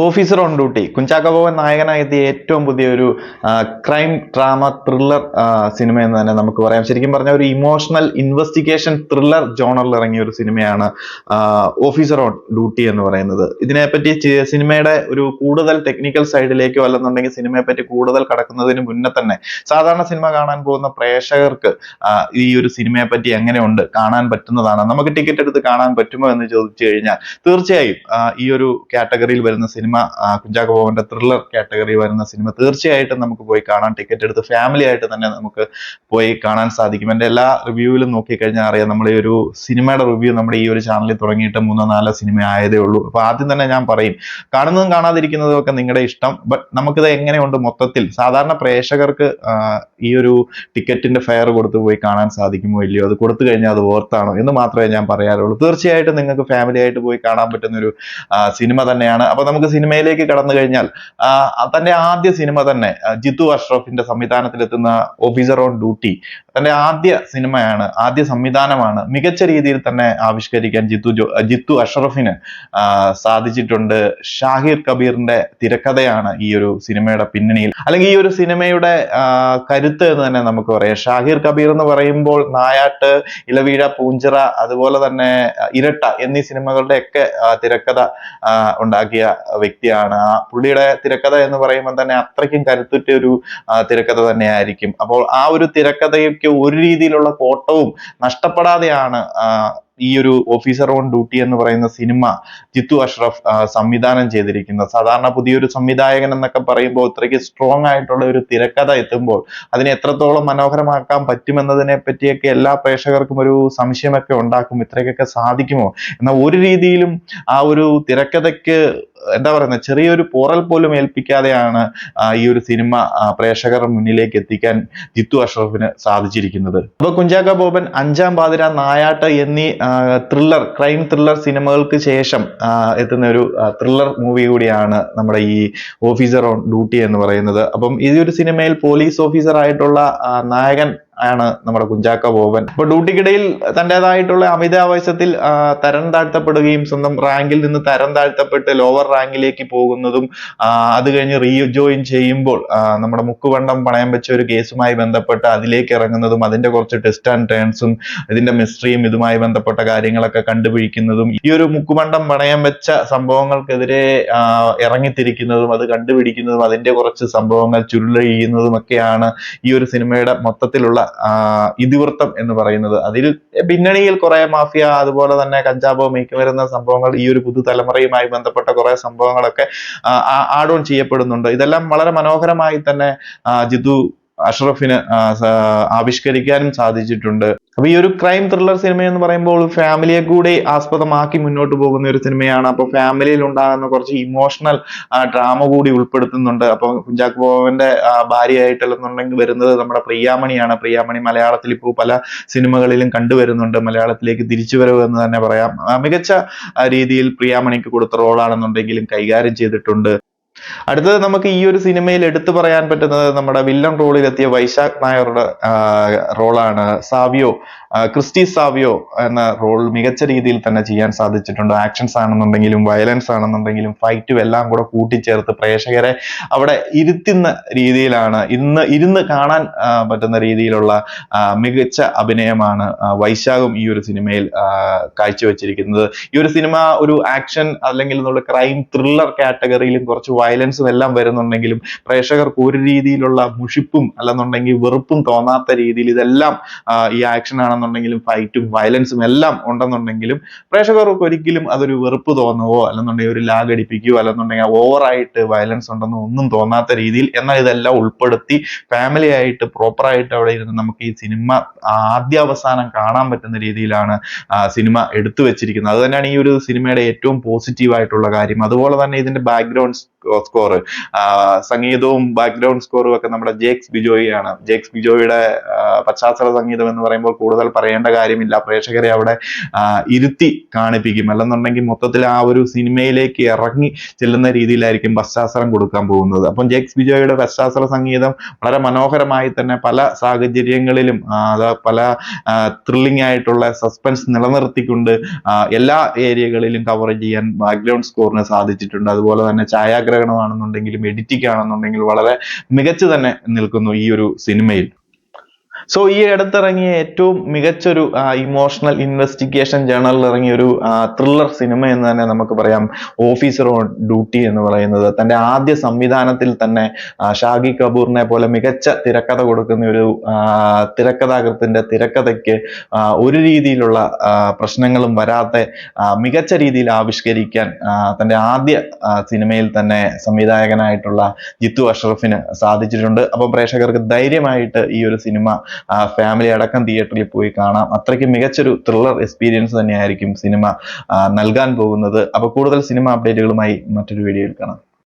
Officer on duty Kunchacko Boban നായകനായി എത്തിയ ഏറ്റവും പുതിയൊരു ക്രൈം ഡ്രാമ ത്രില്ലർ സിനിമ എന്ന് തന്നെ നമുക്ക് പറയാം. ശരിക്കും പറഞ്ഞ ഒരു ഇമോഷണൽ ഇൻവെസ്റ്റിഗേഷൻ ത്രില്ലർ ജോണറിൽ ഇറങ്ങിയ ഒരു സിനിമയാണ് ഓഫീസർ ഓൺ ഡ്യൂട്ടി എന്ന് പറയുന്നത്. ഇതിനെപ്പറ്റി സിനിമയുടെ ഒരു കൂടുതൽ ടെക്നിക്കൽ സൈഡിലേക്കോ അല്ലെന്നുണ്ടെങ്കിൽ സിനിമയെ പറ്റി കൂടുതൽ കടക്കുന്നതിന് മുന്നേ തന്നെ സാധാരണ സിനിമ കാണാൻ പോകുന്ന പ്രേക്ഷകർക്ക് ഈ ഒരു സിനിമയെ പറ്റി എങ്ങനെയുണ്ട്, കാണാൻ പറ്റുന്നതാണ്, നമുക്ക് ടിക്കറ്റ് എടുത്ത് കാണാൻ പറ്റുമോ എന്ന് ചോദിച്ചു കഴിഞ്ഞാൽ തീർച്ചയായും ഈ ഒരു കാറ്റഗറിയിൽ വരുന്ന സിനിമ കുഞ്ചാക്കോ ബോബന്റെ ത്രില്ലർ കാറ്റഗറി വരുന്ന സിനിമ തീർച്ചയായിട്ടും നമുക്ക് പോയി കാണാൻ, ടിക്കറ്റ് എടുത്ത് ഫാമിലി ആയിട്ട് തന്നെ നമുക്ക് പോയി കാണാൻ സാധിക്കും. എന്റെ എല്ലാ റിവ്യൂവിലും നോക്കിക്കഴിഞ്ഞാൽ അറിയാം, നമ്മൾ ഈ ഒരു സിനിമയുടെ റിവ്യൂ നമ്മുടെ ഈ ഒരു ചാനലിൽ തുടങ്ങിയിട്ട് 3-4 സിനിമ ആയതേ ഉള്ളൂ. അപ്പൊ ആദ്യം തന്നെ ഞാൻ പറയും, കാണുന്നതും കാണാതിരിക്കുന്നതും ഒക്കെ നിങ്ങളുടെ ഇഷ്ടം. ബട്ട് നമുക്കിത് എങ്ങനെയുണ്ട് മൊത്തത്തിൽ സാധാരണ പ്രേക്ഷകർക്ക് ഈ ഒരു ടിക്കറ്റിന്റെ ഫെയർ കൊടുത്ത് പോയി കാണാൻ സാധിക്കുമോ ഇല്ലയോ, അത് കൊടുത്തു കഴിഞ്ഞാൽ അത് ഓർത്താണോ എന്ന് മാത്രമേ ഞാൻ പറയാറുള്ളൂ. തീർച്ചയായിട്ടും നിങ്ങൾക്ക് ഫാമിലി ആയിട്ട് പോയി കാണാൻ പറ്റുന്ന ഒരു സിനിമ തന്നെയാണ്. അപ്പൊ നമുക്ക് സിനിമയിലേക്ക് കടന്നു കഴിഞ്ഞാൽ തന്റെ ആദ്യ സിനിമ തന്നെ ജിത്തു അഷ്റഫിന്റെ സംവിധാനത്തിലെത്തുന്ന ഓഫീസർ ഓൺ ഡ്യൂട്ടി തന്റെ ആദ്യ സിനിമയാണ്, ആദ്യ സംവിധാനമാണ്. മികച്ച രീതിയിൽ തന്നെ ആവിഷ്കരിക്കാൻ ജിത്തു അഷ്റഫിന് സാധിച്ചിട്ടുണ്ട്. ഷാഹിർ കബീറിന്റെ തിരക്കഥയാണ് ഈ ഒരു സിനിമയുടെ പിന്നണിയിൽ, അല്ലെങ്കിൽ ഈ ഒരു സിനിമയുടെ കരുത്ത് എന്ന് തന്നെ നമുക്ക് പറയാം. ഷാഹിർ കബീർ എന്ന് പറയുമ്പോൾ നായാട്ട്, ഇലവീഴ, പൂഞ്ചിറ, അതുപോലെ തന്നെ ഇരട്ട എന്നീ സിനിമകളുടെ ഒക്കെ തിരക്കഥ ഉണ്ടാക്കിയ വ്യക്തിയാണ്. പുള്ളിയുടെ തിരക്കഥ എന്ന് പറയുമ്പോൾ തന്നെ അത്രയ്ക്കും കരുത്തുറ്റ ഒരു തിരക്കഥ തന്നെയായിരിക്കും. അപ്പോൾ ആ ഒരു തിരക്കഥയ്ക്ക് ഒരു രീതിയിലുള്ള കോട്ടവും നഷ്ടപ്പെടാതെയാണ് ഈ ഒരു ഓഫീസർ ഓൺ ഡ്യൂട്ടി എന്ന് പറയുന്ന സിനിമ ജിത്തു അഷ്റഫ് സംവിധാനം ചെയ്തിരിക്കുന്നത്. സാധാരണ പുതിയൊരു സംവിധായകൻ എന്നൊക്കെ പറയുമ്പോൾ ഇത്രയ്ക്ക് സ്ട്രോങ് ആയിട്ടുള്ള ഒരു തിരക്കഥ എത്തുമ്പോൾ അതിനെ എത്രത്തോളം മനോഹരമാക്കാൻ പറ്റുമെന്നതിനെ പറ്റിയൊക്കെ എല്ലാ പ്രേക്ഷകർക്കും ഒരു സംശയമൊക്കെ ഉണ്ടാക്കും, ഇത്രയ്ക്കൊക്കെ സാധിക്കുമോ. എന്നാൽ ഒരു രീതിയിലും ആ ഒരു തിരക്കഥയ്ക്ക് എന്താ പറയുന്നത്, ചെറിയൊരു പോറൽ പോലും ഏൽപ്പിക്കാതെയാണ് ഈ ഒരു സിനിമ പ്രേക്ഷകരുടെ മുന്നിലേക്ക് എത്തിക്കാൻ ജിത്തു അഷ്റഫിന് സാധിച്ചിരിക്കുന്നത്. അപ്പൊ കുഞ്ചാക്കോ ബോബൻ, അഞ്ചാം പാതിര, നായാട്ട് എന്നീ ക്രൈം ത്രില്ലർ സിനിമകൾക്ക് ശേഷം എത്തുന്ന ഒരു ത്രില്ലർ മൂവി കൂടിയാണ് നമ്മുടെ ഈ ഓഫീസർ ഓൺ ഡ്യൂട്ടി എന്ന് പറയുന്നത്. അപ്പം ഈ ഒരു സിനിമയിൽ പോലീസ് ഓഫീസർ ആയിട്ടുള്ള നായകൻ ആണ് നമ്മുടെ കുഞ്ചാക്കോ ബോബൻ. അപ്പൊ ഡ്യൂട്ടിക്കിടയിൽ തന്റേതായിട്ടുള്ള അമിതാവേശത്തിൽ തരം താഴ്ത്തപ്പെടുകയും സ്വന്തം റാങ്കിൽ നിന്ന് തരം താഴ്ത്തപ്പെട്ട് ലോവർ റാങ്കിലേക്ക് പോകുന്നതും അത് കഴിഞ്ഞ് റീജോയിൻ ചെയ്യുമ്പോൾ നമ്മുടെ മുക്കുവണ്ടം പണയം വെച്ച ഒരു കേസുമായി ബന്ധപ്പെട്ട് അതിലേക്ക് ഇറങ്ങുന്നതും അതിന്റെ കുറച്ച് ടെസ്റ്റ് ആൻഡ് ടേൺസും ഇതിന്റെ മിസ്റ്ററിയും ഇതുമായി ബന്ധപ്പെട്ട കാര്യങ്ങളൊക്കെ കണ്ടുപിടിക്കുന്നതും ഈ ഒരു മുക്കുവണ്ടം പണയം വെച്ച സംഭവങ്ങൾക്കെതിരെ ഇറങ്ങിത്തിരിക്കുന്നതും അത് കണ്ടുപിടിക്കുന്നതും അതിന്റെ കുറച്ച് സംഭവങ്ങൾ ചുരുളഴിയുന്നതും ഒക്കെയാണ് ഈ ഒരു സിനിമയുടെ മൊത്തത്തിലുള്ള ഇതിവൃത്തം എന്ന് പറയുന്നത്. അതിൽ പിന്നണിയിൽ കുറെ മാഫിയ, അതുപോലെ തന്നെ കഞ്ചാബോ, മയക്കുമരുന്ന സംഭവങ്ങൾ, ഈ ഒരു പുതുതലമുറയുമായി ബന്ധപ്പെട്ട കുറെ സംഭവങ്ങളൊക്കെ ആഡ് ഓൺ ചെയ്യപ്പെടുന്നുണ്ട്. ഇതെല്ലാം വളരെ മനോഹരമായി തന്നെ ജിത്തു അഷ്റഫിന് ആവിഷ്കരിക്കാനും സാധിച്ചിട്ടുണ്ട്. അപ്പൊ ഈ ഒരു ക്രൈം ത്രില്ലർ സിനിമ എന്ന് പറയുമ്പോൾ ഫാമിലിയെ കൂടി ആസ്പദമാക്കി മുന്നോട്ട് പോകുന്ന ഒരു സിനിമയാണ്. അപ്പൊ ഫാമിലിയിൽ ഉണ്ടാകുന്ന കുറച്ച് ഇമോഷണൽ ഡ്രാമ കൂടി ഉൾപ്പെടുത്തുന്നുണ്ട്. അപ്പൊ കുഞ്ചാക്കോ ബോബന്റെ ഭാര്യയായിട്ടുണ്ടെന്നുണ്ടെങ്കിൽ വരുന്നത് നമ്മുടെ പ്രിയാമണിയാണ്. പ്രിയാമണി മലയാളത്തിൽ ഇപ്പോൾ പല സിനിമകളിലും കണ്ടുവരുന്നുണ്ട്. മലയാളത്തിലേക്ക് തിരിച്ചുവരവ് എന്ന് തന്നെ പറയാം. മികച്ച രീതിയിൽ പ്രിയാമണിക്ക് കൊടുത്ത റോളാണെന്നുണ്ടെങ്കിലും കൈകാര്യം ചെയ്തിട്ടുണ്ട്. അടുത്തത് നമുക്ക് ഈ ഒരു സിനിമയിൽ എടുത്തു പറയാൻ പറ്റുന്നത് നമ്മുടെ വില്ലൻ റോളിലെത്തിയ വൈശാഖ് നായരുടെ റോളാണ്. ക്രിസ്റ്റി സാവിയോ എന്ന റോൾ മികച്ച രീതിയിൽ തന്നെ ചെയ്യാൻ സാധിച്ചിട്ടുണ്ട്. ആക്ഷൻസ് ആണെന്നുണ്ടെങ്കിലും വയലൻസ് ആണെന്നുണ്ടെങ്കിലും ഫൈറ്റും എല്ലാം കൂടെ കൂട്ടിച്ചേർത്ത് പ്രേക്ഷകരെ അവിടെ ഇരുത്തുന്ന രീതിയിലാണ്, ഇരുന്ന് കാണാൻ പറ്റുന്ന രീതിയിലുള്ള മികച്ച അഭിനയമാണ് വൈശാഖും ഈ ഒരു സിനിമയിൽ കാഴ്ചവെച്ചിരിക്കുന്നത്. ഈ ഒരു സിനിമ ഒരു ആക്ഷൻ അല്ലെങ്കിൽ ക്രൈം ത്രില്ലർ കാറ്റഗറിയിലും കുറച്ച് വയലൻസും എല്ലാം വരുന്നുണ്ടെങ്കിലും പ്രേക്ഷകർക്ക് ഒരു രീതിയിലുള്ള മുഷിപ്പും അല്ലെന്നുണ്ടെങ്കിൽ വെറുപ്പും തോന്നാത്ത രീതിയിൽ ഇതെല്ലാം ഈ ആക്ഷൻ ആണെന്നുണ്ടെങ്കിലും ഫൈറ്റും വയലൻസും എല്ലാം ഉണ്ടെന്നുണ്ടെങ്കിലും പ്രേക്ഷകർക്ക് ഒരിക്കലും അതൊരു വെറുപ്പ് തോന്നുവോ അല്ലെന്നുണ്ടെങ്കിൽ ഒരു ലാഗ് അടിപ്പിക്കുകയോ അല്ലെന്നുണ്ടെങ്കിൽ ഓവറായിട്ട് വയലൻസ് ഉണ്ടെന്നോ ഒന്നും തോന്നാത്ത രീതിയിൽ, എന്നാൽ ഇതെല്ലാം ഉൾപ്പെടുത്തി ഫാമിലി ആയിട്ട് പ്രോപ്പറായിട്ട് അവിടെ ഇരുന്ന് നമുക്ക് ഈ സിനിമ ആദ്യാവസാനം കാണാൻ പറ്റുന്ന രീതിയിലാണ് സിനിമ എടുത്തു വെച്ചിരിക്കുന്നത്. അത് തന്നെയാണ് ഈ ഒരു സിനിമയുടെ ഏറ്റവും പോസിറ്റീവ് ആയിട്ടുള്ള കാര്യം. അതുപോലെ തന്നെ ഇതിന്റെ ബാക്ക്ഗ്രൗണ്ട് സ്കോർ, സംഗീതവും ബാക്ക്ഗ്രൗണ്ട് സ്കോറും ഒക്കെ നമ്മുടെ ജേക്സ് ബിജോയിയാണ്. ജേക്സ് ബിജോയുടെ പശ്ചാത്തല സംഗീതം എന്ന് പറയുമ്പോൾ കൂടുതൽ പറയേണ്ട കാര്യമില്ല. പ്രേക്ഷകരെ അവിടെ ഇരുത്തി കാണിപ്പിക്കും. അല്ലെന്നുണ്ടെങ്കിൽ മൊത്തത്തിൽ ആ ഒരു സിനിമയിലേക്ക് ഇറങ്ങി ചെല്ലുന്ന രീതിയിലായിരിക്കും പശ്ചാത്തലം കൊടുക്കാൻ പോകുന്നത്. അപ്പം ജേക്സ് ബിജോയുടെ പശ്ചാത്തല സംഗീതം വളരെ മനോഹരമായി തന്നെ പല സാഹചര്യങ്ങളിലും പല ത്രില്ലിംഗ് ആയിട്ടുള്ള സസ്പെൻസ് നിലനിർത്തിക്കൊണ്ട് എല്ലാ ഏരിയകളിലും കവർ ചെയ്യാൻ ബാക്ക്ഗ്രൗണ്ട് സ്കോറിന് സാധിച്ചിട്ടുണ്ട്. അതുപോലെ തന്നെ ഛായാഗ്രഹണമാണെന്നുണ്ടെങ്കിലും എഡിറ്റിംഗ് ആണെന്നുണ്ടെങ്കിലും വളരെ മികച്ചു തന്നെ നിൽക്കുന്നു ഈ ഒരു സിനിമയിൽ. സോ ഈ അടുത്തിറങ്ങിയ ഏറ്റവും മികച്ചൊരു ഇമോഷണൽ ഇൻവെസ്റ്റിഗേഷൻ ജേണലിൽ ഇറങ്ങിയ ഒരു ത്രില്ലർ സിനിമ എന്ന് തന്നെ നമുക്ക് പറയാം ഓഫീസർ ഓൺ ഡ്യൂട്ടി എന്ന് പറയുന്നത്. തന്റെ ആദ്യ സംവിധാനത്തിൽ തന്നെ ഷാഹി കപൂറിനെ പോലെ മികച്ച തിരക്കഥ കൊടുക്കുന്ന ഒരു തിരക്കഥാകൃത്തിന്റെ തിരക്കഥയ്ക്ക് ഒരു രീതിയിലുള്ള പ്രശ്നങ്ങളും വരാതെ മികച്ച രീതിയിൽ ആവിഷ്കരിക്കാൻ തന്റെ ആദ്യ സിനിമയിൽ തന്നെ സംവിധായകനായിട്ടുള്ള ജിത്തു അഷ്റഫിന് സാധിച്ചിട്ടുണ്ട്. അപ്പോൾ പ്രേക്ഷകർക്ക് ധൈര്യമായിട്ട് ഈ ഒരു സിനിമ ഫാമിലി അടക്കം തിയേറ്ററിൽ പോയി കാണാം. അത്രയ്ക്ക് മികച്ചൊരു ത്രില്ലർ എക്സ്പീരിയൻസ് തന്നെയായിരിക്കും സിനിമ നൽകാൻ പോകുന്നത്. അപ്പോൾ കൂടുതൽ സിനിമ അപ്ഡേറ്റുകളുമായി മറ്റൊരു വീഡിയോയിൽ കാണാം.